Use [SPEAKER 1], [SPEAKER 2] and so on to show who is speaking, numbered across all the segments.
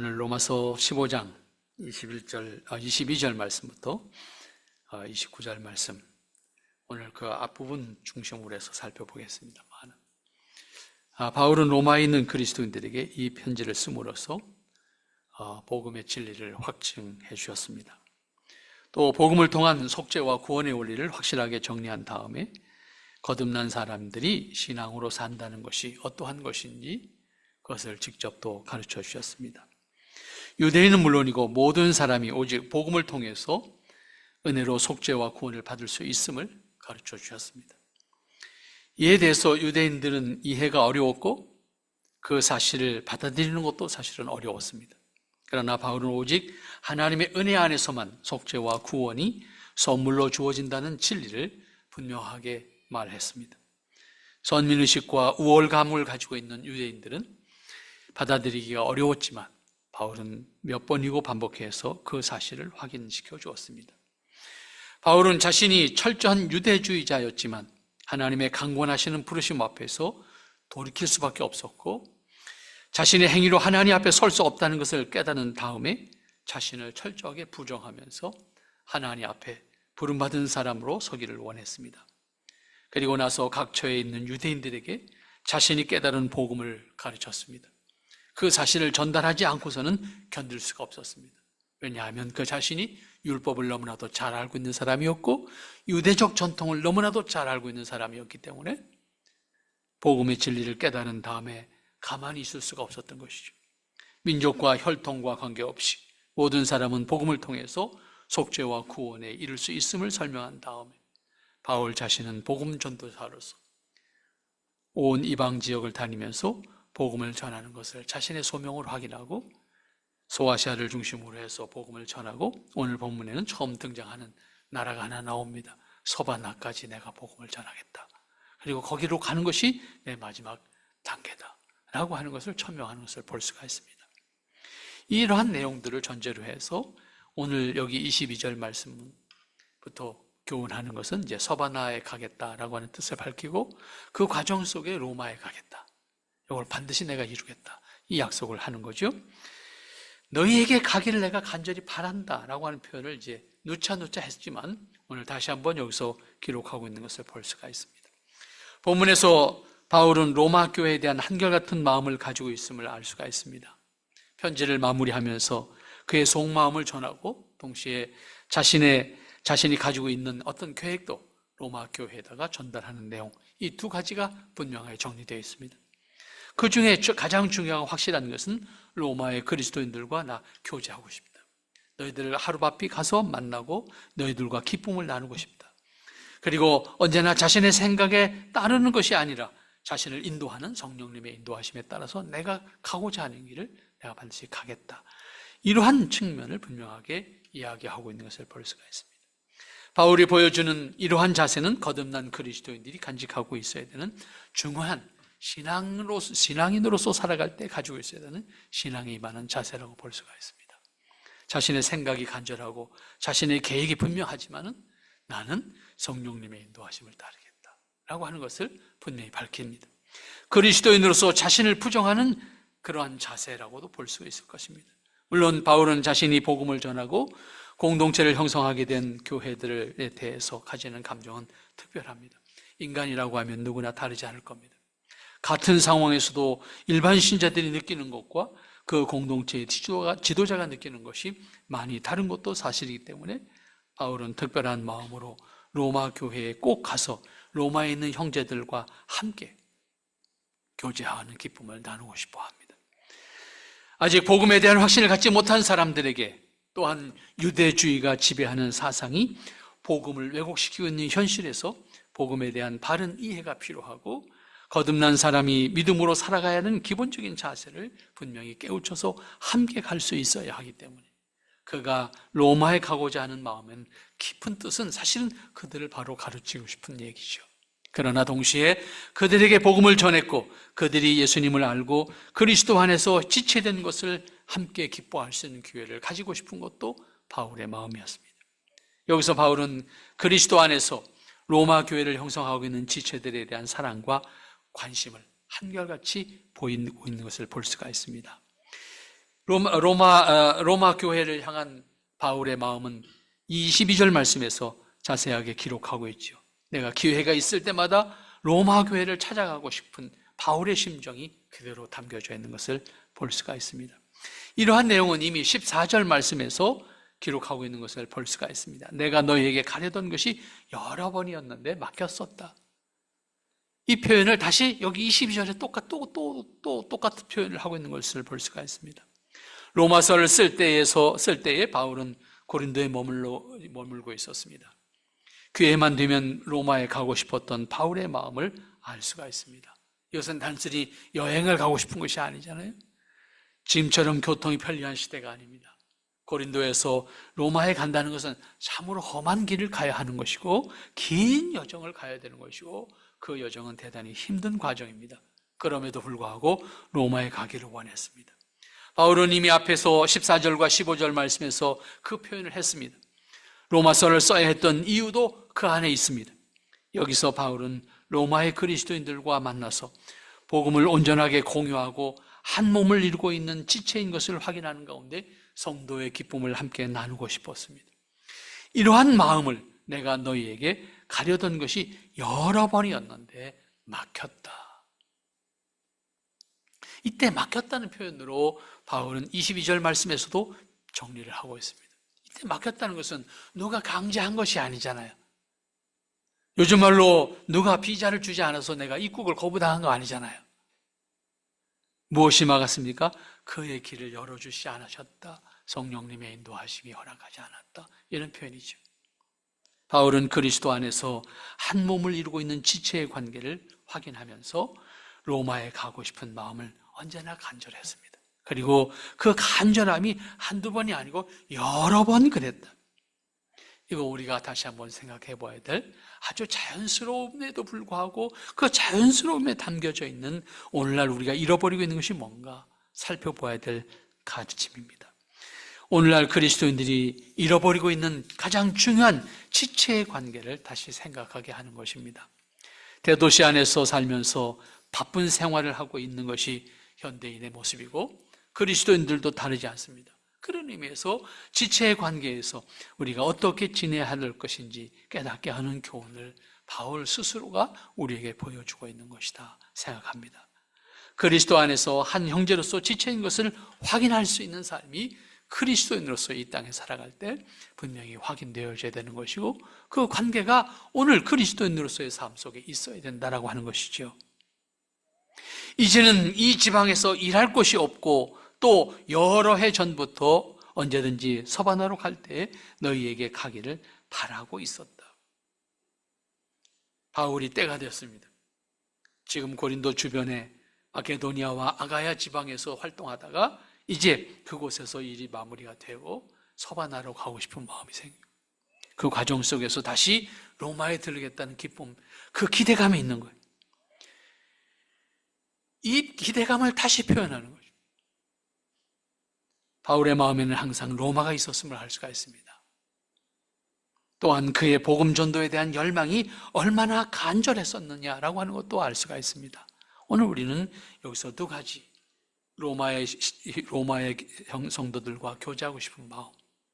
[SPEAKER 1] 오늘 로마서 15장 22절 말씀부터 29절 말씀, 오늘 그 앞부분 중심으로 해서 살펴보겠습니다. 바울은 로마에 있는 그리스도인들에게 이 편지를 씀으로써 복음의 진리를 확증해 주셨습니다. 또 복음을 통한 속죄와 구원의 원리를 확실하게 정리한 다음에 거듭난 사람들이 신앙으로 산다는 것이 어떠한 것인지 그것을 직접 또 가르쳐 주셨습니다. 유대인은 물론이고 모든 사람이 오직 복음을 통해서 은혜로 속죄와 구원을 받을 수 있음을 가르쳐 주셨습니다. 이에 대해서 유대인들은 이해가 어려웠고 그 사실을 받아들이는 것도 사실은 어려웠습니다. 그러나 바울은 오직 하나님의 은혜 안에서만 속죄와 구원이 선물로 주어진다는 진리를 분명하게 말했습니다. 선민의식과 우월감을 가지고 있는 유대인들은 받아들이기가 어려웠지만 바울은 몇 번이고 반복해서 그 사실을 확인시켜 주었습니다. 바울은 자신이 철저한 유대주의자였지만 하나님의 강권하시는 부르심 앞에서 돌이킬 수밖에 없었고, 자신의 행위로 하나님 앞에 설 수 없다는 것을 깨달은 다음에 자신을 철저하게 부정하면서 하나님 앞에 부름받은 사람으로 서기를 원했습니다. 그리고 나서 각처에 있는 유대인들에게 자신이 깨달은 복음을 가르쳤습니다. 그 사실을 전달하지 않고서는 견딜 수가 없었습니다. 왜냐하면 그 자신이 율법을 너무나도 잘 알고 있는 사람이었고 유대적 전통을 너무나도 잘 알고 있는 사람이었기 때문에 복음의 진리를 깨달은 다음에 가만히 있을 수가 없었던 것이죠. 민족과 혈통과 관계없이 모든 사람은 복음을 통해서 속죄와 구원에 이를 수 있음을 설명한 다음에 바울 자신은 복음 전도사로서 온 이방 지역을 다니면서 복음을 전하는 것을 자신의 소명으로 확인하고 소아시아를 중심으로 해서 복음을 전하고, 오늘 본문에는 처음 등장하는 나라가 하나 나옵니다. 서바나까지 내가 복음을 전하겠다. 그리고 거기로 가는 것이 내 마지막 단계다 라고 하는 것을 천명하는 것을 볼 수가 있습니다. 이러한 내용들을 전제로 해서 오늘 여기 22절 말씀부터 교훈하는 것은 이제 서바나에 가겠다라고 하는 뜻을 밝히고 그 과정 속에 로마에 가겠다, 이걸 반드시 내가 이루겠다, 이 약속을 하는 거죠. 너희에게 가기를 내가 간절히 바란다 라고 하는 표현을 이제 누차 했지만 오늘 다시 한번 여기서 기록하고 있는 것을 볼 수가 있습니다. 본문에서 바울은 로마 교회에 대한 한결같은 마음을 가지고 있음을 알 수가 있습니다. 편지를 마무리하면서 그의 속마음을 전하고 동시에 자신이 가지고 있는 어떤 계획도 로마 교회에다가 전달하는 내용, 이 두 가지가 분명하게 정리되어 있습니다. 그 중에 가장 중요하고 확실한 것은 로마의 그리스도인들과 나 교제하고 싶다. 너희들 하루바삐 가서 만나고 너희들과 기쁨을 나누고 싶다. 그리고 언제나 자신의 생각에 따르는 것이 아니라 자신을 인도하는 성령님의 인도하심에 따라서 내가 가고자 하는 길을 내가 반드시 가겠다. 이러한 측면을 분명하게 이야기하고 있는 것을 볼 수가 있습니다. 바울이 보여주는 이러한 자세는 거듭난 그리스도인들이 간직하고 있어야 되는 중요한 신앙인으로서 살아갈 때 가지고 있어야 되는 신앙에 임하는 자세라고 볼 수가 있습니다. 자신의 생각이 간절하고 자신의 계획이 분명하지만은 나는 성령님의 인도하심을 따르겠다 라고 하는 것을 분명히 밝힙니다. 그리스도인으로서 자신을 부정하는 그러한 자세라고도 볼 수 있을 것입니다. 물론 바울은 자신이 복음을 전하고 공동체를 형성하게 된 교회들에 대해서 가지는 감정은 특별합니다. 인간이라고 하면 누구나 다르지 않을 겁니다. 같은 상황에서도 일반 신자들이 느끼는 것과 그 공동체의 지도자가 느끼는 것이 많이 다른 것도 사실이기 때문에 바울은 특별한 마음으로 로마 교회에 꼭 가서 로마에 있는 형제들과 함께 교제하는 기쁨을 나누고 싶어 합니다. 아직 복음에 대한 확신을 갖지 못한 사람들에게 또한 유대주의가 지배하는 사상이 복음을 왜곡시키고 있는 현실에서 복음에 대한 바른 이해가 필요하고, 거듭난 사람이 믿음으로 살아가야 하는 기본적인 자세를 분명히 깨우쳐서 함께 갈 수 있어야 하기 때문에 그가 로마에 가고자 하는 마음은 깊은 뜻은 사실은 그들을 바로 가르치고 싶은 얘기죠. 그러나 동시에 그들에게 복음을 전했고 그들이 예수님을 알고 그리스도 안에서 지체된 것을 함께 기뻐할 수 있는 기회를 가지고 싶은 것도 바울의 마음이었습니다. 여기서 바울은 그리스도 안에서 로마 교회를 형성하고 있는 지체들에 대한 사랑과 관심을 한결같이 보이고 있는 것을 볼 수가 있습니다. 로마 교회를 향한 바울의 마음은 이 22절 말씀에서 자세하게 기록하고 있죠. 내가 기회가 있을 때마다 로마 교회를 찾아가고 싶은 바울의 심정이 그대로 담겨져 있는 것을 볼 수가 있습니다. 이러한 내용은 이미 14절 말씀에서 기록하고 있는 것을 볼 수가 있습니다. 내가 너희에게 가려던 것이 여러 번이었는데 막혔었다. 이 표현을 다시 여기 22절에 똑같은 표현을 하고 있는 것을 볼 수가 있습니다. 로마서를 쓸 때에 바울은 고린도에 머물고 있었습니다. 기회만 되면 로마에 가고 싶었던 바울의 마음을 알 수가 있습니다. 이것은 단순히 여행을 가고 싶은 것이 아니잖아요. 지금처럼 교통이 편리한 시대가 아닙니다. 고린도에서 로마에 간다는 것은 참으로 험한 길을 가야 하는 것이고 긴 여정을 가야 되는 것이고 그 여정은 대단히 힘든 과정입니다. 그럼에도 불구하고 로마에 가기를 원했습니다. 바울은 이미 앞에서 14절과 15절 말씀에서 그 표현을 했습니다. 로마서를 써야 했던 이유도 그 안에 있습니다. 여기서 바울은 로마의 그리스도인들과 만나서 복음을 온전하게 공유하고 한 몸을 이루고 있는 지체인 것을 확인하는 가운데 성도의 기쁨을 함께 나누고 싶었습니다. 이러한 마음을 내가 너희에게 가려던 것이 여러 번이었는데 막혔다. 이때 막혔다는 표현으로 바울은 22절 말씀에서도 정리를 하고 있습니다. 이때 막혔다는 것은 누가 강제한 것이 아니잖아요. 요즘 말로 누가 비자를 주지 않아서 내가 입국을 거부당한 거 아니잖아요. 무엇이 막았습니까? 그의 길을 열어주시 않으셨다. 성령님의 인도하심이 허락하지 않았다. 이런 표현이죠. 바울은 그리스도 안에서 한 몸을 이루고 있는 지체의 관계를 확인하면서 로마에 가고 싶은 마음을 언제나 간절했습니다. 그리고 그 간절함이 한두 번이 아니고 여러 번 그랬다. 이거 우리가 다시 한번 생각해 봐야 될 아주 자연스러움에도 불구하고 그 자연스러움에 담겨져 있는 오늘날 우리가 잃어버리고 있는 것이 뭔가 살펴봐야 될 가르침입니다. 오늘날 그리스도인들이 잃어버리고 있는 가장 중요한 지체의 관계를 다시 생각하게 하는 것입니다. 대도시 안에서 살면서 바쁜 생활을 하고 있는 것이 현대인의 모습이고 그리스도인들도 다르지 않습니다. 그런 의미에서 지체의 관계에서 우리가 어떻게 지내야 할 것인지 깨닫게 하는 교훈을 바울 스스로가 우리에게 보여주고 있는 것이다 생각합니다. 그리스도 안에서 한 형제로서 지체인 것을 확인할 수 있는 삶이 그리스도인으로서 이 땅에 살아갈 때 분명히 확인되어져야 되는 것이고 그 관계가 오늘 그리스도인으로서의 삶 속에 있어야 된다라고 하는 것이죠. 이제는 이 지방에서 일할 곳이 없고 또 여러 해 전부터 언제든지 서바나로 갈 때 너희에게 가기를 바라고 있었다. 바울이 때가 되었습니다. 지금 고린도 주변에 마케도니아와 아가야 지방에서 활동하다가 이제 그곳에서 일이 마무리가 되고 서바나로 가고 싶은 마음이 생겨요. 그 과정 속에서 다시 로마에 들르겠다는 기쁨, 그 기대감이 있는 거예요. 이 기대감을 다시 표현하는 거죠. 바울의 마음에는 항상 로마가 있었음을 알 수가 있습니다. 또한 그의 복음 전도에 대한 열망이 얼마나 간절했었느냐라고 하는 것도 알 수가 있습니다. 오늘 우리는 여기서 두 가지, 로마의 성도들과 교제하고 싶은 마음,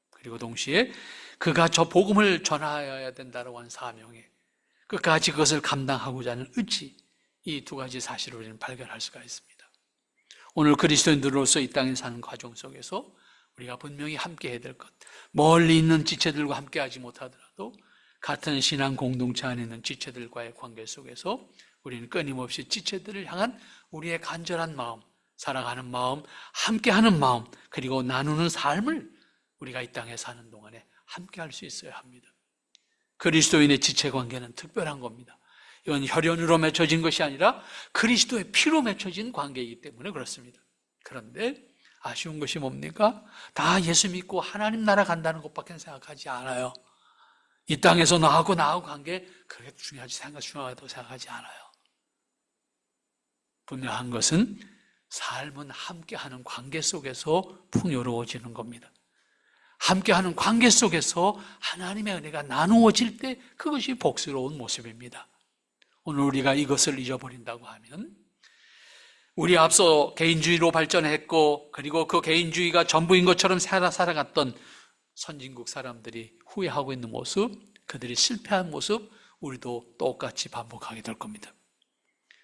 [SPEAKER 1] 그리고 동시에 그가 저 복음을 전하여야 된다고 하는 사명에 끝까지 그것을 감당하고자 하는 의지, 이 두 가지 사실을 우리는 발견할 수가 있습니다. 오늘 그리스도인들로서 이 땅에 사는 과정 속에서 우리가 분명히 함께 해야 될 것, 멀리 있는 지체들과 함께 하지 못하더라도 같은 신앙 공동체 안에 있는 지체들과의 관계 속에서 우리는 끊임없이 지체들을 향한 우리의 간절한 마음, 사랑하는 마음, 함께하는 마음, 그리고 나누는 삶을 우리가 이 땅에 사는 동안에 함께 할 수 있어야 합니다. 그리스도인의 지체 관계는 특별한 겁니다. 이건 혈연으로 맺혀진 것이 아니라 그리스도의 피로 맺혀진 관계이기 때문에 그렇습니다. 그런데 아쉬운 것이 뭡니까? 다 예수 믿고 하나님 나라 간다는 것밖에 생각하지 않아요. 이 땅에서 나하고 관계, 그게 중요하다고 생각하지 않아요. 분명한 것은 삶은 함께하는 관계 속에서 풍요로워지는 겁니다. 함께하는 관계 속에서 하나님의 은혜가 나누어질 때 그것이 복스러운 모습입니다. 오늘 우리가 이것을 잊어버린다고 하면 우리 앞서 개인주의로 발전했고 그리고 그 개인주의가 전부인 것처럼 살아갔던 선진국 사람들이 후회하고 있는 모습, 그들이 실패한 모습, 우리도 똑같이 반복하게 될 겁니다.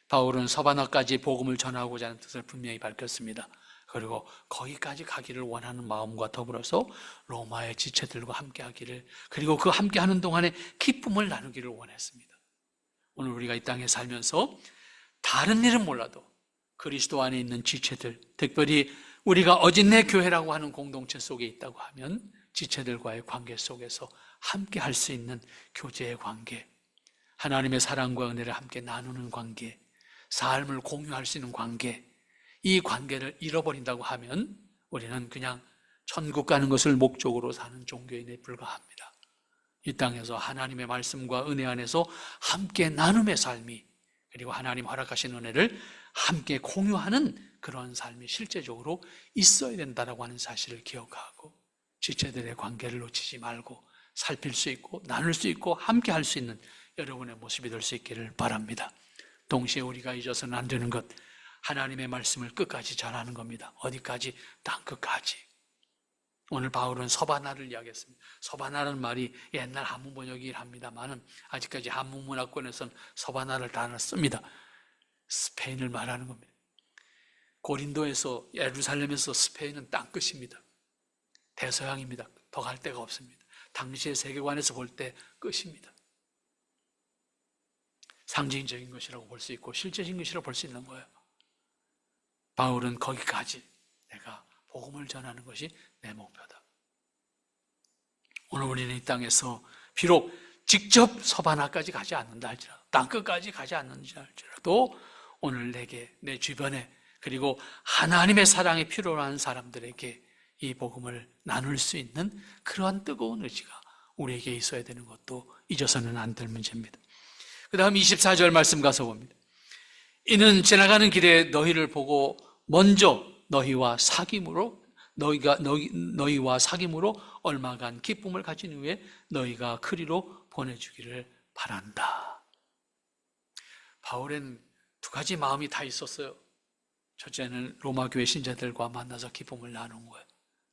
[SPEAKER 1] 바울은 서바나까지 복음을 전하고자 하는 뜻을 분명히 밝혔습니다. 그리고 거기까지 가기를 원하는 마음과 더불어서 로마의 지체들과 함께하기를, 그리고 그 함께하는 동안에 기쁨을 나누기를 원했습니다. 오늘 우리가 이 땅에 살면서 다른 일은 몰라도 그리스도 안에 있는 지체들, 특별히 우리가 어진내 교회라고 하는 공동체 속에 있다고 하면 지체들과의 관계 속에서 함께 할 수 있는 교제의 관계, 하나님의 사랑과 은혜를 함께 나누는 관계, 삶을 공유할 수 있는 관계, 이 관계를 잃어버린다고 하면 우리는 그냥 천국 가는 것을 목적으로 사는 종교인에 불과합니다. 이 땅에서 하나님의 말씀과 은혜 안에서 함께 나눔의 삶이, 그리고 하나님 허락하신 은혜를 함께 공유하는 그런 삶이 실제적으로 있어야 된다고 하는 사실을 기억하고 지체들의 관계를 놓치지 말고 살필 수 있고 나눌 수 있고 함께 할 수 있는 여러분의 모습이 될 수 있기를 바랍니다. 동시에 우리가 잊어서는 안 되는 것, 하나님의 말씀을 끝까지 전하는 겁니다. 어디까지? 땅 끝까지. 오늘 바울은 서바나를 이야기했습니다. 서바나라는 말이 옛날 한문 번역이긴 합니다만 아직까지 한문 문화권에서는 서바나를 단어를 씁니다. 스페인을 말하는 겁니다. 고린도에서, 예루살렘에서 스페인은 땅 끝입니다. 대서양입니다. 더 갈 데가 없습니다. 당시의 세계관에서 볼 때 끝입니다. 상징적인 것이라고 볼 수 있고 실제적인 것이라고 볼 수 있는 거예요. 바울은 거기까지 내가 복음을 전하는 것이 내 목표다. 오늘 우리는 이 땅에서 비록 직접 서바나까지 가지 않는다 할지라도, 땅끝까지 가지 않는다 할지라도 오늘 내게, 내 주변에, 그리고 하나님의 사랑이 필요로 하는 사람들에게 이 복음을 나눌 수 있는 그러한 뜨거운 의지가 우리에게 있어야 되는 것도 잊어서는 안 될 문제입니다. 그 다음 24절 말씀 가서 봅니다. 이는 지나가는 길에 너희를 보고 먼저 너희와 사귐으로 얼마간 기쁨을 가진 후에 너희가 그리로 보내주기를 바란다. 바울은 두 가지 마음이 다 있었어요. 첫째는 로마 교회 신자들과 만나서 기쁨을 나누는 거예요.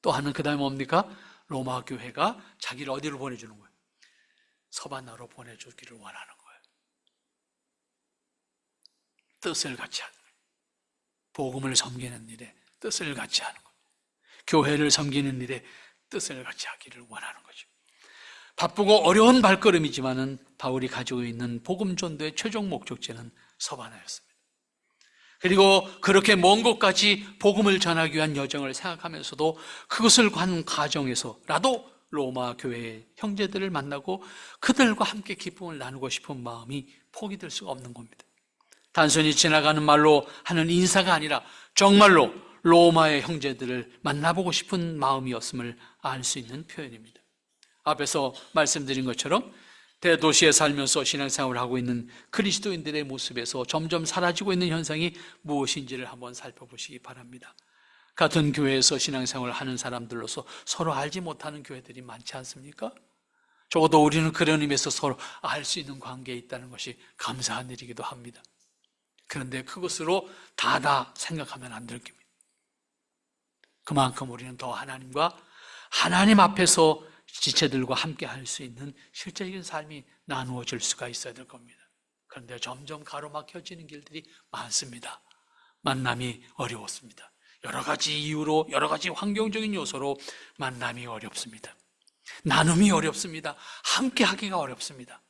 [SPEAKER 1] 또 하나는 그 다음에 뭡니까? 로마 교회가 자기를 어디로 보내주는 거예요? 서바나로 보내주기를 원하는 거예요. 뜻을 같이 하는 거예요. 복음을 섬기는 일에 뜻을 같이 하는 거예요. 교회를 섬기는 일에 뜻을 같이 하기를 원하는 거죠. 바쁘고 어려운 발걸음이지만은 바울이 가지고 있는 복음 전도의 최종 목적지는 서바나였습니다. 그리고 그렇게 먼 곳까지 복음을 전하기 위한 여정을 생각하면서도 그것을 간 과정에서라도 로마 교회의 형제들을 만나고 그들과 함께 기쁨을 나누고 싶은 마음이 포기될 수가 없는 겁니다. 단순히 지나가는 말로 하는 인사가 아니라 정말로 로마의 형제들을 만나보고 싶은 마음이었음을 알 수 있는 표현입니다. 앞에서 말씀드린 것처럼 대도시에 살면서 신앙생활을 하고 있는 그리스도인들의 모습에서 점점 사라지고 있는 현상이 무엇인지를 한번 살펴보시기 바랍니다. 같은 교회에서 신앙생활을 하는 사람들로서 서로 알지 못하는 교회들이 많지 않습니까? 적어도 우리는 그런 의미에서 서로 알 수 있는 관계에 있다는 것이 감사한 일이기도 합니다. 그런데 그것으로 다 생각하면 안 될 겁니다. 그만큼 우리는 더 하나님과 하나님 앞에서 지체들과 함께 할 수 있는 실제적인 삶이 나누어질 수가 있어야 될 겁니다. 그런데 점점 가로막혀지는 길들이 많습니다. 만남이 어려웠습니다. 여러 가지 이유로, 여러 가지 환경적인 요소로 만남이 어렵습니다. 나눔이 어렵습니다. 함께 하기가 어렵습니다.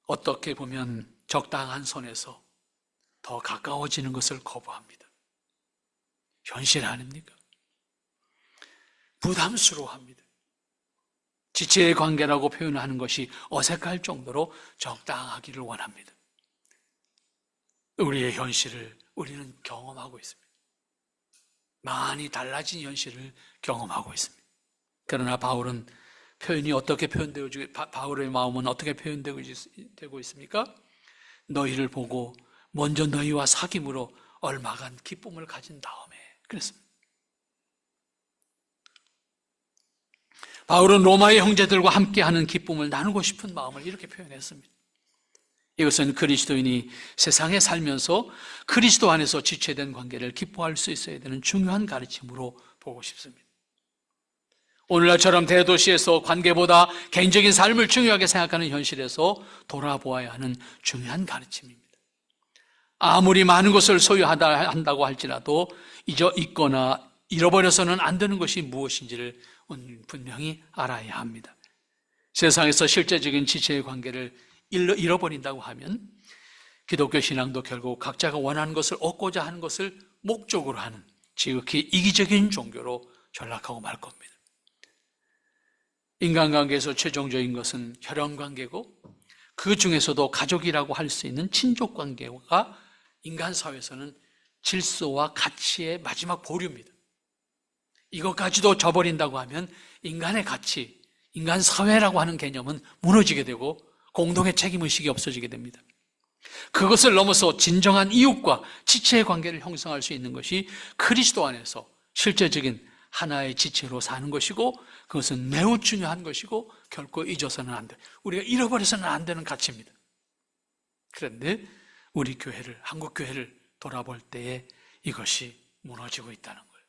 [SPEAKER 1] 어떻게 보면 적당한 선에서 더 가까워지는 것을 거부합니다. 현실 아닙니까? 부담스러워합니다. 지체의 관계라고 표현하는 것이 어색할 정도로 적당하기를 원합니다. 우리의 현실을 우리는 경험하고 있습니다. 많이 달라진 현실을 경험하고 있습니다. 그러나 바울은 표현이 어떻게 표현되고, 바울의 마음은 어떻게 표현되고 있습니까? 너희를 보고 먼저 너희와 사귐으로 얼마간 기쁨을 가진 다음에 그랬습니다. 바울은 로마의 형제들과 함께하는 기쁨을 나누고 싶은 마음을 이렇게 표현했습니다. 이것은 그리스도인이 세상에 살면서 그리스도 안에서 지체된 관계를 기뻐할 수 있어야 되는 중요한 가르침으로 보고 싶습니다. 오늘날처럼 대도시에서 관계보다 개인적인 삶을 중요하게 생각하는 현실에서 돌아보아야 하는 중요한 가르침입니다. 아무리 많은 것을 소유한다고 할지라도 잊거나 잃어버려서는 안 되는 것이 무엇인지를 분명히 알아야 합니다. 세상에서 실제적인 지체의 관계를 잃어버린다고 하면 기독교 신앙도 결국 각자가 원하는 것을 얻고자 하는 것을 목적으로 하는 지극히 이기적인 종교로 전락하고 말 겁니다. 인간관계에서 최종적인 것은 혈연관계고 그 중에서도 가족이라고 할 수 있는 친족관계가 인간 사회에서는 질서와 가치의 마지막 보류입니다. 이것까지도 저버린다고 하면 인간의 가치, 인간 사회라고 하는 개념은 무너지게 되고 공동의 책임의식이 없어지게 됩니다. 그것을 넘어서 진정한 이웃과 지체의 관계를 형성할 수 있는 것이 그리스도 안에서 실제적인 하나의 지체로 사는 것이고 그것은 매우 중요한 것이고 결코 잊어서는 안 돼. 우리가 잃어버려서는 안 되는 가치입니다. 그런데 우리 교회를, 한국 교회를 돌아볼 때에 이것이 무너지고 있다는 거예요.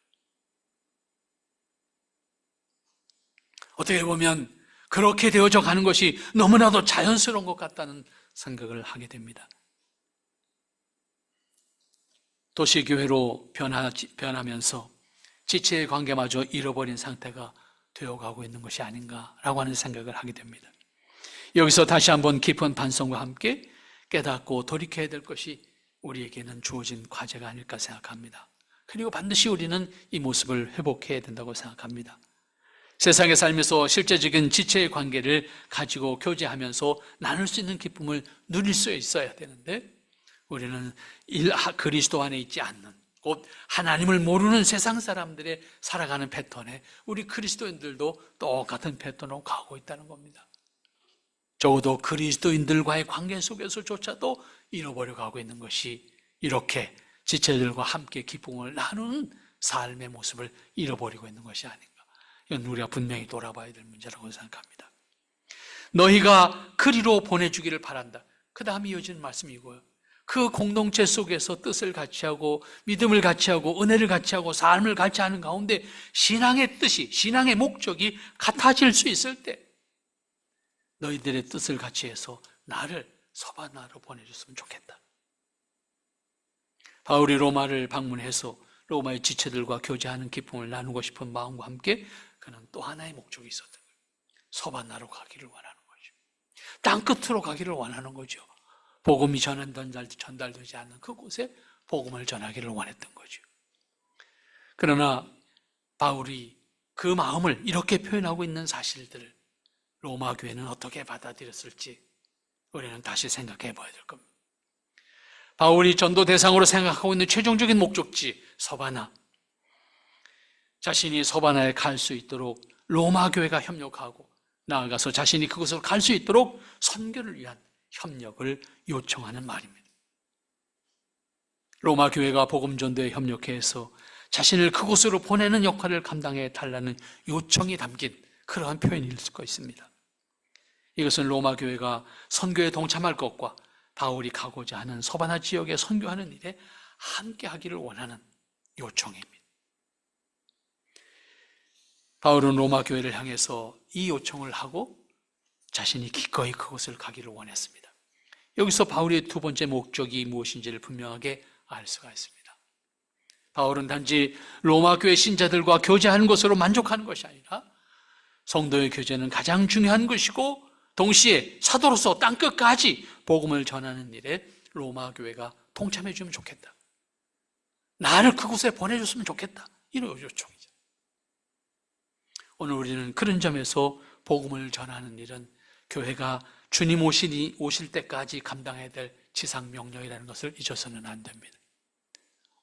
[SPEAKER 1] 어떻게 보면 그렇게 되어져 가는 것이 너무나도 자연스러운 것 같다는 생각을 하게 됩니다. 도시교회로 변하면서 지체의 관계마저 잃어버린 상태가 되어가고 있는 것이 아닌가라고 하는 생각을 하게 됩니다. 여기서 다시 한번 깊은 반성과 함께 깨닫고 돌이켜야 될 것이 우리에게는 주어진 과제가 아닐까 생각합니다. 그리고 반드시 우리는 이 모습을 회복해야 된다고 생각합니다. 세상에 살면서 실제적인 지체의 관계를 가지고 교제하면서 나눌 수 있는 기쁨을 누릴 수 있어야 되는데 우리는 그리스도 안에 있지 않는 곧 하나님을 모르는 세상 사람들의 살아가는 패턴에 우리 그리스도인들도 똑같은 패턴으로 가고 있다는 겁니다. 적어도 그리스도인들과의 관계 속에서조차도 잃어버려 가고 있는 것이 이렇게 지체들과 함께 기쁨을 나누는 삶의 모습을 잃어버리고 있는 것이 아닌가. 이건 우리가 분명히 돌아봐야 될 문제라고 생각합니다. 너희가 그리로 보내주기를 바란다. 그 다음에 이어지는 말씀이 이거예요. 그 공동체 속에서 뜻을 같이 하고 믿음을 같이 하고 은혜를 같이 하고 삶을 같이 하는 가운데 신앙의 뜻이, 신앙의 목적이 같아질 수 있을 때 너희들의 뜻을 같이 해서 나를 서바나로 보내줬으면 좋겠다. 바울이 로마를 방문해서 로마의 지체들과 교제하는 기쁨을 나누고 싶은 마음과 함께 그는 또 하나의 목적이 있었던 거예요. 서바나로 가기를 원하는 거죠. 땅끝으로 가기를 원하는 거죠. 복음이 전달되지 않는 그곳에 복음을 전하기를 원했던 거죠. 그러나 바울이 그 마음을 이렇게 표현하고 있는 사실들을 로마 교회는 어떻게 받아들였을지 우리는 다시 생각해 봐야 될 겁니다. 바울이 전도 대상으로 생각하고 있는 최종적인 목적지 서바나, 자신이 서바나에 갈 수 있도록 로마 교회가 협력하고 나아가서 자신이 그곳으로 갈 수 있도록 선교를 위한 협력을 요청하는 말입니다. 로마 교회가 복음 전도에 협력해서 자신을 그곳으로 보내는 역할을 감당해 달라는 요청이 담긴 그러한 표현일 수가 있습니다. 이것은 로마 교회가 선교에 동참할 것과 바울이 가고자 하는 서바나 지역에 선교하는 일에 함께 하기를 원하는 요청입니다. 바울은 로마 교회를 향해서 이 요청을 하고 자신이 기꺼이 그곳을 가기를 원했습니다. 여기서 바울의 두 번째 목적이 무엇인지를 분명하게 알 수가 있습니다. 바울은 단지 로마 교회 신자들과 교제하는 것으로 만족하는 것이 아니라 성도의 교제는 가장 중요한 것이고 동시에 사도로서 땅끝까지 복음을 전하는 일에 로마 교회가 동참해 주면 좋겠다. 나를 그곳에 보내줬으면 좋겠다. 이런 요청이죠. 오늘 우리는 그런 점에서 복음을 전하는 일은 교회가 주님 오실 때까지 감당해야 될 지상 명령이라는 것을 잊어서는 안 됩니다.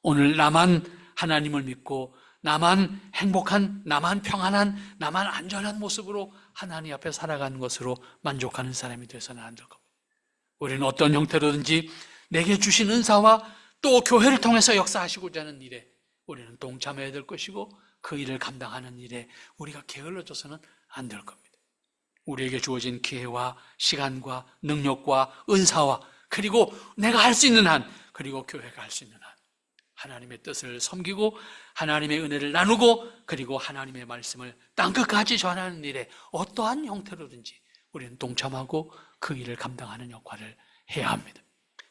[SPEAKER 1] 오늘 나만 하나님을 믿고 나만 행복한, 나만 평안한, 나만 안전한 모습으로 하나님 앞에 살아가는 것으로 만족하는 사람이 되어서는 안 될 겁니다. 우리는 어떤 형태로든지 내게 주신 은사와 또 교회를 통해서 역사하시고자 하는 일에 우리는 동참해야 될 것이고 그 일을 감당하는 일에 우리가 게을러져서는 안 될 겁니다. 우리에게 주어진 기회와 시간과 능력과 은사와 그리고 내가 할 수 있는 한, 그리고 교회가 할 수 있는 한, 하나님의 뜻을 섬기고 하나님의 은혜를 나누고 그리고 하나님의 말씀을 땅끝까지 전하는 일에 어떠한 형태로든지 우리는 동참하고 그 일을 감당하는 역할을 해야 합니다.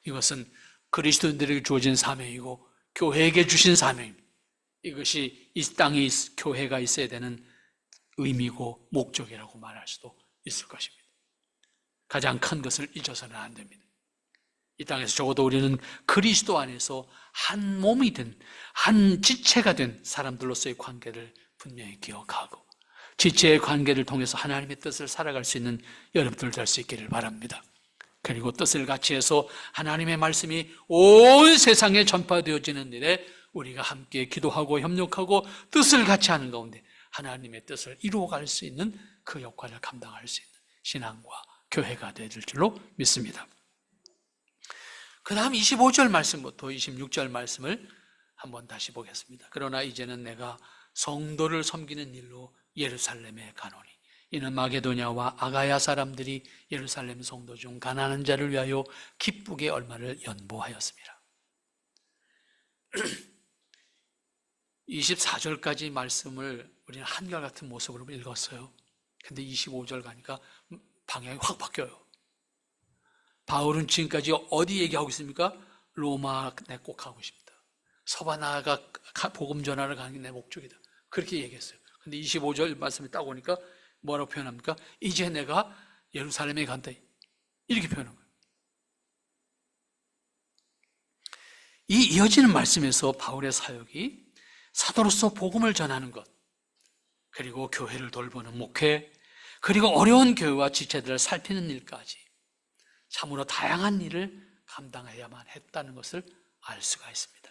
[SPEAKER 1] 이것은 그리스도인들에게 주어진 사명이고 교회에게 주신 사명입니다. 이것이 이 땅에 교회가 있어야 되는 의미고 목적이라고 말할 수도 있을 것입니다. 가장 큰 것을 잊어서는 안 됩니다. 이 땅에서 적어도 우리는 그리스도 안에서 한 몸이 된, 한 지체가 된 사람들로서의 관계를 분명히 기억하고 지체의 관계를 통해서 하나님의 뜻을 살아갈 수 있는 여러분들 될 수 있기를 바랍니다. 그리고 뜻을 같이 해서 하나님의 말씀이 온 세상에 전파되어지는 일에 우리가 함께 기도하고 협력하고 뜻을 같이 하는 가운데 하나님의 뜻을 이루어갈 수 있는 그 역할을 감당할 수 있는 신앙과 교회가 되어질 줄로 믿습니다. 그 다음 25절 말씀부터 26절 말씀을 한번 다시 보겠습니다. 그러나 이제는 내가 성도를 섬기는 일로 예루살렘에 가노니 이는 마게도냐와 아가야 사람들이 예루살렘 성도 중 가난한 자를 위하여 기쁘게 얼마를 연보하였습니다. 24절까지 말씀을 우리는 한결같은 모습으로 읽었어요. 근데 25절 가니까 방향이 확 바뀌어요. 바울은 지금까지 어디 얘기하고 있습니까? 로마 내 꼭 가고 싶다. 서바나가 복음 전하러 가는 게 내 목적이다. 그렇게 얘기했어요. 근데 25절 말씀에 딱 오니까 뭐라고 표현합니까? 이제 내가 예루살렘에 간다. 이렇게 표현한 거예요. 이 이어지는 말씀에서 바울의 사역이 사도로서 복음을 전하는 것, 그리고 교회를 돌보는 목회, 그리고 어려운 교회와 지체들을 살피는 일까지 참으로 다양한 일을 감당해야만 했다는 것을 알 수가 있습니다.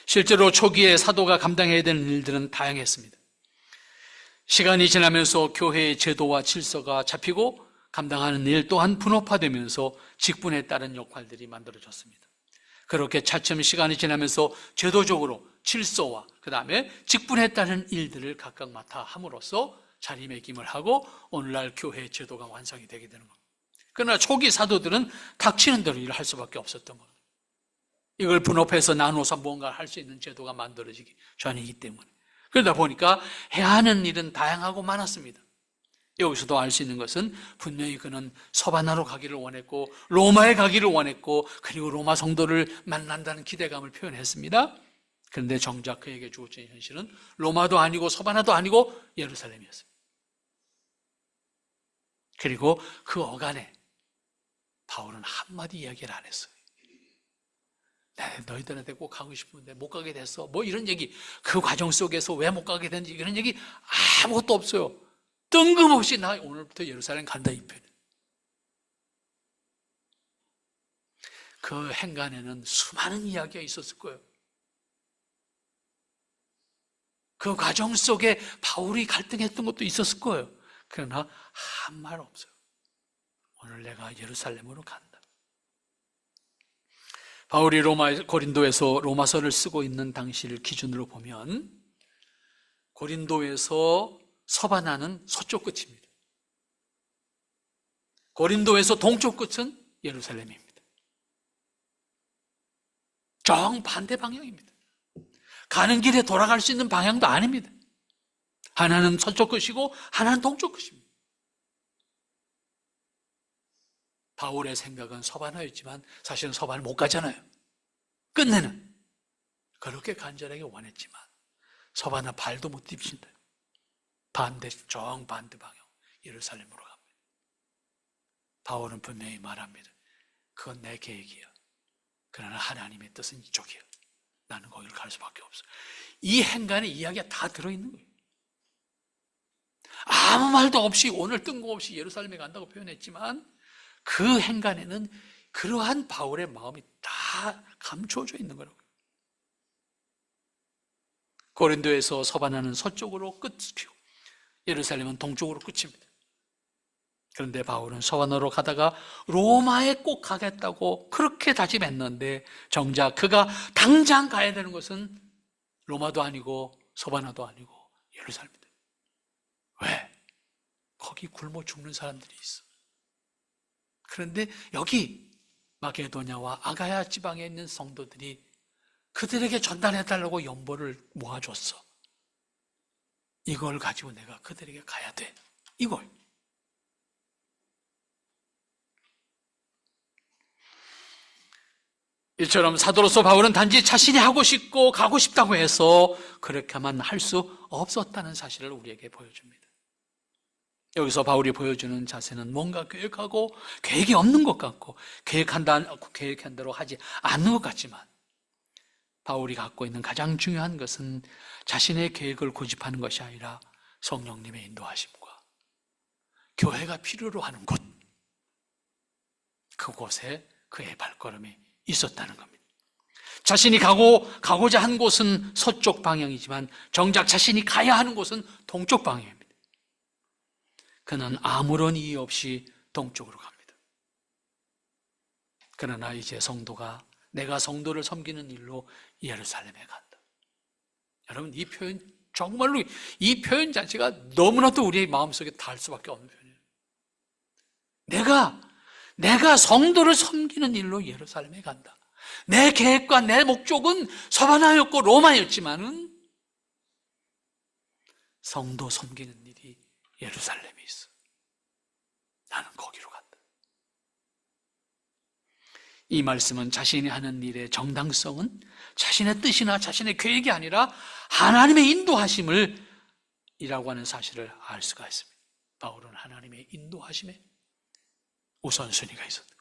[SPEAKER 1] 실제로 초기에 사도가 감당해야 되는 일들은 다양했습니다. 시간이 지나면서 교회의 제도와 질서가 잡히고 감당하는 일 또한 분업화되면서 직분에 따른 역할들이 만들어졌습니다. 그렇게 차츰 시간이 지나면서 제도적으로 질서와 그 다음에 직분에 따른 일들을 각각 맡아 함으로써 자리매김을 하고 오늘날 교회의 제도가 완성이 되게 되는 겁니다. 그러나 초기 사도들은 닥치는 대로 일을 할 수밖에 없었던 겁니다. 이걸 분업해서 나눠서 뭔가 할 수 있는 제도가 만들어지기 전이기 때문에 그러다 보니까 해야 하는 일은 다양하고 많았습니다. 여기서도 알 수 있는 것은 분명히 그는 서바나로 가기를 원했고 로마에 가기를 원했고 그리고 로마 성도를 만난다는 기대감을 표현했습니다. 그런데 정작 그에게 주어진 현실은 로마도 아니고 서바나도 아니고 예루살렘이었습니다. 그리고 그 어간에 바울은 한마디 이야기를 안 했어요. 너희들한테 꼭 가고 싶은데 못 가게 됐어. 뭐 이런 얘기, 그 과정 속에서 왜 못 가게 됐는지 이런 얘기 아무것도 없어요. 뜬금없이 나 오늘부터 예루살렘 간다 이 표현. 그 행간에는 수많은 이야기가 있었을 거예요. 그 과정 속에 바울이 갈등했던 것도 있었을 거예요. 그러나 한 말 없어요. 오늘 내가 예루살렘으로 간다. 바울이 고린도에서 로마서를 쓰고 있는 당시를 기준으로 보면 고린도에서 서바나는 서쪽 끝입니다. 고린도에서 동쪽 끝은 예루살렘입니다. 정반대 방향입니다. 가는 길에 돌아갈 수 있는 방향도 아닙니다. 하나는 서쪽 끝이고 하나는 동쪽 끝입니다. 바울의 생각은 서바나였지만 사실은 서바나 못 가잖아요. 끝내는 그렇게 간절하게 원했지만 서바나 발도 못 딛습니다. 정반대 방향 예루살렘으로 갑니다. 바울은 분명히 말합니다. 그건 내 계획이야. 그러나 하나님의 뜻은 이쪽이야. 나는 거기를 갈 수밖에 없어. 이 행간에 이야기가 다 들어있는 거예요. 아무 말도 없이 오늘 뜬금없이 예루살렘에 간다고 표현했지만 그 행간에는 그러한 바울의 마음이 다 감춰져 있는 거라고요. 고린도에서 서바나는 서쪽으로 끝이고 예루살렘은 동쪽으로 끝입니다. 그런데 바울은 서바나로 가다가 로마에 꼭 가겠다고 그렇게 다짐했는데 정작 그가 당장 가야 되는 것은 로마도 아니고 서바나도 아니고 예루살렘입니다. 왜? 거기 굶어 죽는 사람들이 있어. 그런데 여기 마게도냐와 아가야 지방에 있는 성도들이 그들에게 전달해달라고 연보를 모아줬어. 이걸 가지고 내가 그들에게 가야 돼. 이걸. 이처럼 사도로서 바울은 단지 자신이 하고 싶고 가고 싶다고 해서 그렇게만 할 수 없었다는 사실을 우리에게 보여줍니다. 여기서 바울이 보여주는 자세는 뭔가 계획하고 계획이 없는 것 같고 계획한 대로 하지 않는 것 같지만 바울이 갖고 있는 가장 중요한 것은 자신의 계획을 고집하는 것이 아니라 성령님의 인도하심과 교회가 필요로 하는 곳, 그곳에 그의 발걸음이 있었다는 겁니다. 자신이 가고자 한 곳은 서쪽 방향이지만 정작 자신이 가야 하는 곳은 동쪽 방향입니다. 그는 아무런 이유 없이 동쪽으로 갑니다. 그러나 이제 내가 성도를 섬기는 일로 예루살렘에 간다. 여러분, 이 표현 정말로 이 표현 자체가 너무나도 우리의 마음속에 닿을 수밖에 없는 표현이에요. 내가 성도를 섬기는 일로 예루살렘에 간다. 내 계획과 내 목적은 서바나였고 로마였지만은 성도 섬기는 일이 예루살렘에 있어. 나는 거기로 간다. 이 말씀은 자신이 하는 일의 정당성은 자신의 뜻이나 자신의 계획이 아니라 하나님의 인도하심을 이라고 하는 사실을 알 수가 있습니다. 바울은 하나님의 인도하심에 우선순위가 있었다.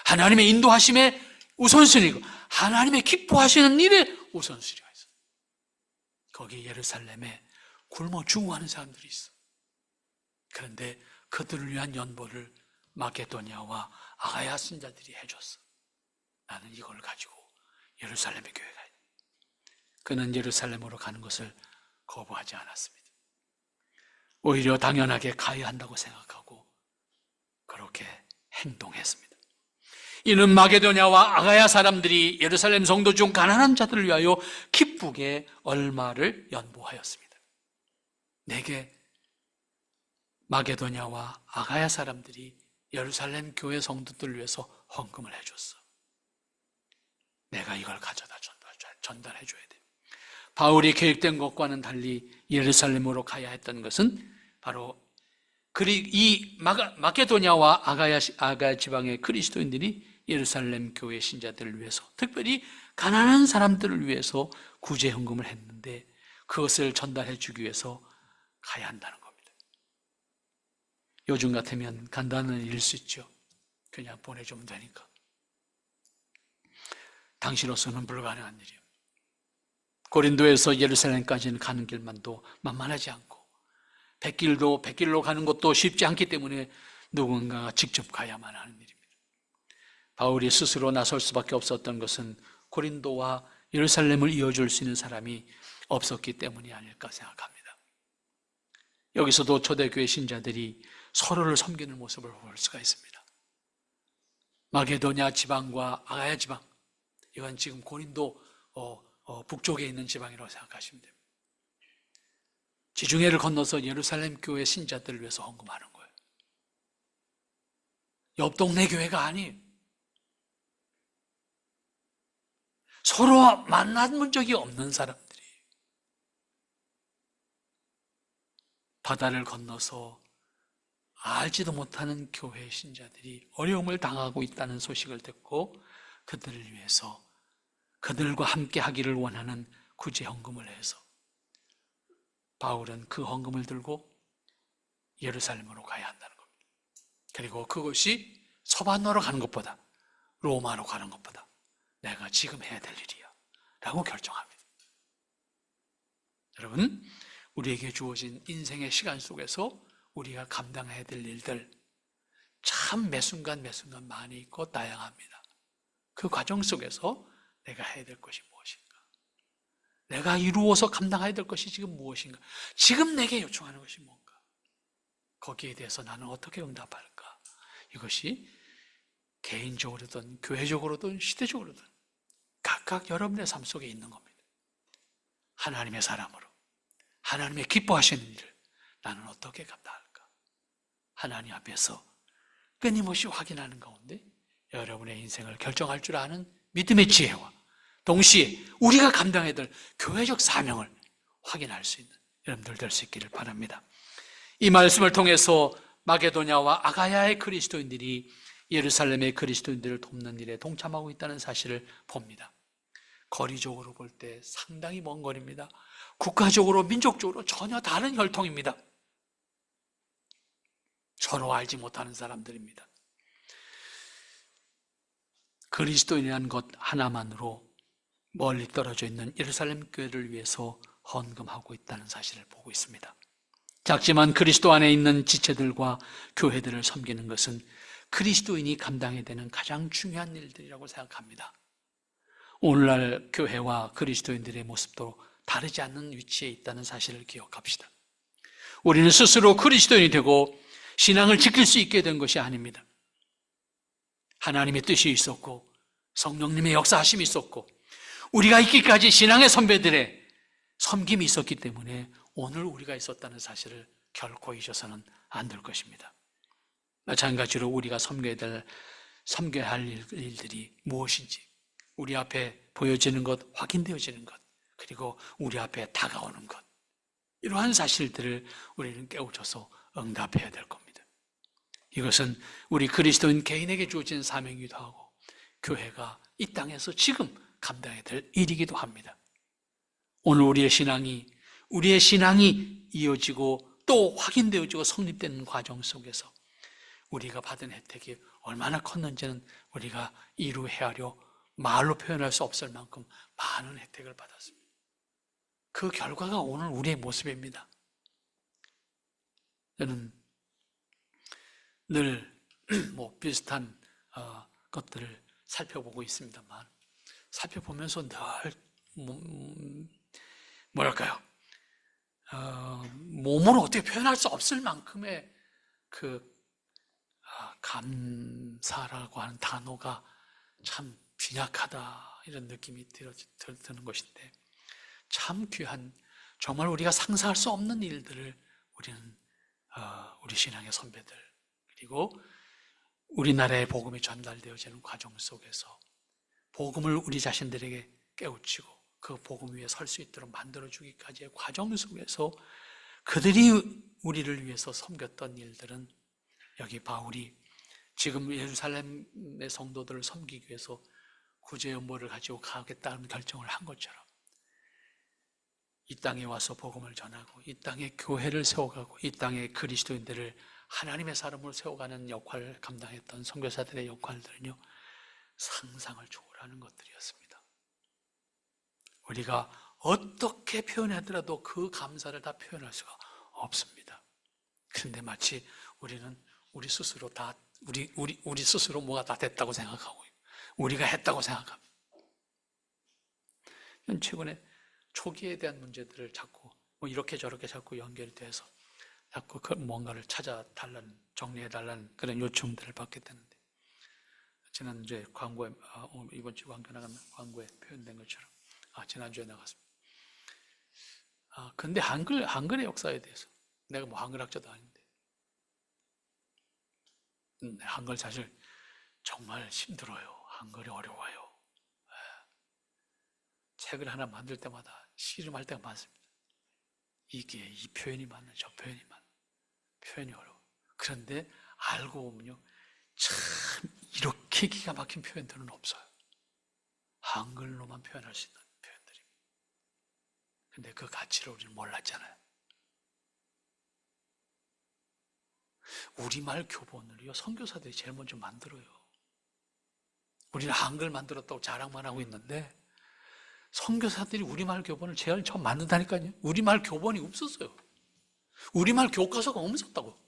[SPEAKER 1] 하나님의 인도하심에 우선순위고 하나님의 기뻐하시는 일에 우선순위가 있어. 거기 예루살렘에 굶어 죽어가는 사람들이 있어. 그런데 그들을 위한 연보를 마게도냐와 아가야 신자들이 해줬어. 나는 이걸 가지고 예루살렘의 교회에 가야 돼. 그는 예루살렘으로 가는 것을 거부하지 않았습니다. 오히려 당연하게 가야 한다고 생각하고 그렇게 행동했습니다. 이는 마게도냐와 아가야 사람들이 예루살렘 성도 중 가난한 자들을 위하여 기쁘게 얼마를 연보하였습니다. 내게 마게도냐와 아가야 사람들이 예루살렘 교회 성도들을 위해서 헌금을 해줬어. 내가 이걸 가져다 전달해줘야 돼. 바울이 계획된 것과는 달리 예루살렘으로 가야 했던 것은 바로 이 마게도냐와 아가야 지방의 그리스도인들이 예루살렘 교회 신자들을 위해서, 특별히 가난한 사람들을 위해서 구제 헌금을 했는데 그것을 전달해 주기 위해서 가야 한다는 겁니다. 요즘 같으면 간단한 일일 수 있죠. 그냥 보내주면 되니까. 당시로서는 불가능한 일이에요. 고린도에서 예루살렘까지는 가는 길만도 만만하지 않고 백길로 가는 것도 쉽지 않기 때문에 누군가가 직접 가야만 하는 일입니다. 바울이 스스로 나설 수밖에 없었던 것은 고린도와 예루살렘을 이어줄 수 있는 사람이 없었기 때문이 아닐까 생각합니다. 여기서도 초대교회 신자들이 서로를 섬기는 모습을 볼 수가 있습니다. 마게도냐 지방과 아가야 지방, 이건 지금 고린도 북쪽에 있는 지방이라고 생각하시면 됩니다. 지중해를 건너서 예루살렘 교회 신자들을 위해서 헌금하는 거예요. 옆 동네 교회가 아니에요. 서로 만나본 적이 없는 사람들이 바다를 건너서 알지도 못하는 교회 신자들이 어려움을 당하고 있다는 소식을 듣고 그들을 위해서 그들과 함께 하기를 원하는 구제 헌금을 해서 바울은 그 헌금을 들고 예루살렘으로 가야 한다는 겁니다. 그리고 그것이 서반으로 가는 것보다 로마로 가는 것보다 내가 지금 해야 될 일이야 라고 결정합니다. 여러분, 우리에게 주어진 인생의 시간 속에서 우리가 감당해야 될 일들 참 매순간 많이 있고 다양합니다. 그 과정 속에서 내가 해야 될 것이 무엇인가? 내가 이루어서 감당해야 될 것이 지금 무엇인가? 지금 내게 요청하는 것이 뭔가? 거기에 대해서 나는 어떻게 응답할까? 이것이 개인적으로든 교회적으로든 시대적으로든 각각 여러분의 삶 속에 있는 겁니다. 하나님의 사람으로 하나님의 기뻐하시는 일을 나는 어떻게 감당할까? 하나님 앞에서 끊임없이 확인하는 가운데 여러분의 인생을 결정할 줄 아는 믿음의 지혜와 동시에 우리가 감당해야 될 교회적 사명을 확인할 수 있는 여러분들 될 수 있기를 바랍니다. 이 말씀을 통해서 마게도냐와 아가야의 그리스도인들이 예루살렘의 그리스도인들을 돕는 일에 동참하고 있다는 사실을 봅니다. 거리적으로 볼 때 상당히 먼 거리입니다. 국가적으로, 민족적으로 전혀 다른 혈통입니다. 서로 알지 못하는 사람들입니다. 그리스도인이라는 것 하나만으로 멀리 떨어져 있는 예루살렘 교회를 위해서 헌금하고 있다는 사실을 보고 있습니다. 작지만 그리스도 안에 있는 지체들과 교회들을 섬기는 것은 그리스도인이 감당해야 되는 가장 중요한 일들이라고 생각합니다. 오늘날 교회와 그리스도인들의 모습도 다르지 않는 위치에 있다는 사실을 기억합시다. 우리는 스스로 그리스도인이 되고 신앙을 지킬 수 있게 된 것이 아닙니다. 하나님의 뜻이 있었고 성령님의 역사하심이 있었고 우리가 있기까지 신앙의 선배들의 섬김이 있었기 때문에 오늘 우리가 있었다는 사실을 결코 잊어서는 안 될 것입니다. 마찬가지로 우리가 섬겨야 할 일들이 무엇인지 우리 앞에 보여지는 것, 확인되어지는 것, 그리고 우리 앞에 다가오는 것, 이러한 사실들을 우리는 깨우쳐서 응답해야 될 겁니다. 이것은 우리 그리스도인 개인에게 주어진 사명이기도 하고 교회가 이 땅에서 지금 감당해야 될 일이기도 합니다. 오늘 우리의 신앙이 이어지고 또 확인되어지고 성립되는 과정 속에서 우리가 받은 혜택이 얼마나 컸는지는 우리가 이루 헤아려 말로 표현할 수 없을 만큼 많은 혜택을 받았습니다. 그 결과가 오늘 우리의 모습입니다. 저는 늘 비슷한 것들을 살펴보고 있습니다만 살펴보면서 늘 뭐랄까요? 몸으로 어떻게 표현할 수 없을 만큼의 감사라고 하는 단어가 참 빈약하다 이런 느낌이 드는 것인데 참 귀한 정말 우리가 상상할 수 없는 일들을 우리는 우리 신앙의 선배들 그리고 우리나라의 복음이 전달되어지는 과정 속에서 복음을 우리 자신들에게 깨우치고 그 복음 위에 설 수 있도록 만들어주기까지의 과정 속에서 그들이 우리를 위해서 섬겼던 일들은 여기 바울이 지금 예루살렘의 성도들을 섬기기 위해서 구제연보를 가지고 가겠다는 결정을 한 것처럼 이 땅에 와서 복음을 전하고 이 땅에 교회를 세워가고 이 땅에 그리스도인들을 하나님의 사람으로 세워가는 역할을 감당했던 선교사들의 역할들은요 상상을 초월하는 것들이었습니다. 우리가 어떻게 표현하더라도 그 감사를 다 표현할 수가 없습니다. 그런데 마치 우리는 우리 스스로 뭐가 다 됐다고 생각하고 우리가 했다고 생각합니다. 최근에 초기에 대한 문제들을 자꾸 이렇게 저렇게 자꾸 연결이 돼서 자꾸 뭔가를 찾아달라는 정리해달라는 그런 요청들을 받게 되는데 지난주에 광고에 이번 주 광고 나가는 광고에 표현된 것처럼 지난주에 나갔습니다. 근데 한글의 역사에 대해서 내가 한글학자도 아닌데 한글 사실 정말 힘들어요. 한글이 어려워요. 책을 하나 만들 때마다 씨름할 때가 많습니다. 이게 이 표현이 맞나 저 표현이 맞나 표현이 어려워. 그런데 알고 보면요 참 이렇게 기가 막힌 표현들은 없어요. 한글로만 표현할 수 있는 표현들입니다. 근데 그 가치를 우리는 몰랐잖아요. 우리말 교본을요 선교사들이 제일 먼저 만들어요. 우리는 한글 만들었다고 자랑만 하고 있는데 선교사들이 우리말 교본을 제일 처음 만든다니까요. 우리말 교본이 없었어요. 우리말 교과서가 없었다고.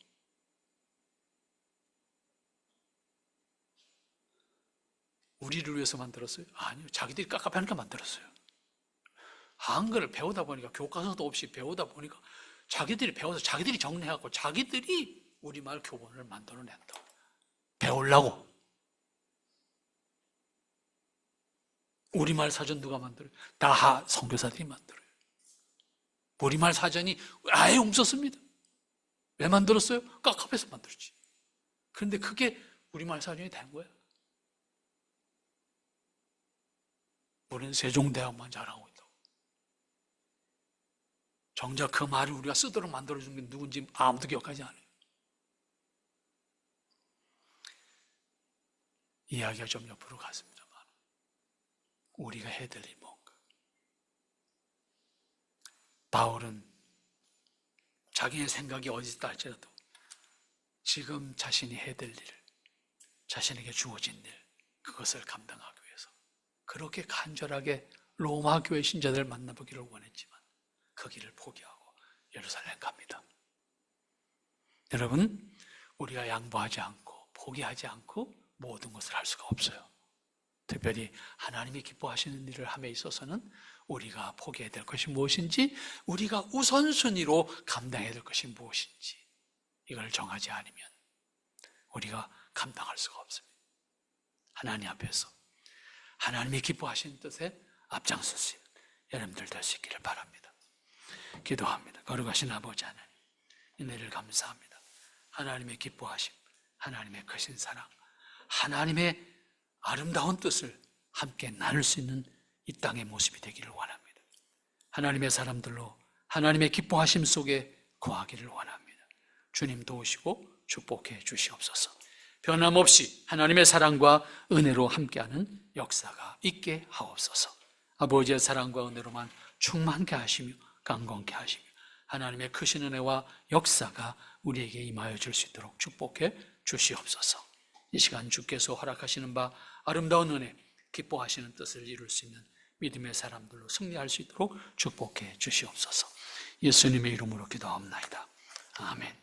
[SPEAKER 1] 우리를 위해서 만들었어요? 아니요. 자기들이 깝깝하니까 만들었어요. 한글을 배우다 보니까 교과서도 없이 배우다 보니까 자기들이 배워서 자기들이 정리하고 자기들이 우리말 교본을 만들어낸다. 배우려고. 우리말 사전 누가 만들어요? 다 선교사들이 만들어요. 우리말 사전이 아예 없었습니다. 왜 만들었어요? 깝깝해서 만들었지. 그런데 그게 우리말 사전이 된 거예요. 우리는 세종대왕만 자랑하고 있다고. 정작 그 말을 우리가 쓰도록 만들어준 게 누군지 아무도 기억하지 않아요. 이야기가 좀 옆으로 갔습니다만 우리가 해야 될 일이 뭔가. 바울은 자기의 생각이 어디 있다 할지라도 지금 자신이 해야 될 일을, 자신에게 주어진 일, 그것을 감당하기 위해서 그렇게 간절하게 로마 교회 신자들을 만나보기를 원했지만 그 길을 포기하고 예루살렘 갑니다. 여러분, 우리가 양보하지 않고 포기하지 않고 모든 것을 할 수가 없어요. 특별히 하나님이 기뻐하시는 일을 함에 있어서는 우리가 포기해야 될 것이 무엇인지, 우리가 우선순위로 감당해야 될 것이 무엇인지 이걸 정하지 않으면 우리가 감당할 수가 없습니다. 하나님 앞에서 하나님이 기뻐하시는 뜻에 앞장설 수 있는 여러분들 될 수 있기를 바랍니다. 기도합니다. 거룩하신 아버지 하나님, 은혜를 감사합니다. 하나님의 기뻐하심, 하나님의 크신 사랑, 하나님의 아름다운 뜻을 함께 나눌 수 있는 이 땅의 모습이 되기를 원합니다. 하나님의 사람들로 하나님의 기뻐하심 속에 거하기를 원합니다. 주님 도우시고 축복해 주시옵소서. 변함없이 하나님의 사랑과 은혜로 함께하는 역사가 있게 하옵소서. 아버지의 사랑과 은혜로만 충만케 하시며 강건케 하시며 하나님의 크신 은혜와 역사가 우리에게 임하여 줄 수 있도록 축복해 주시옵소서. 이 시간 주께서 허락하시는 바 아름다운 은혜, 기뻐하시는 뜻을 이룰 수 있는 믿음의 사람들로 승리할 수 있도록 축복해 주시옵소서. 예수님의 이름으로 기도합나이다. 아멘.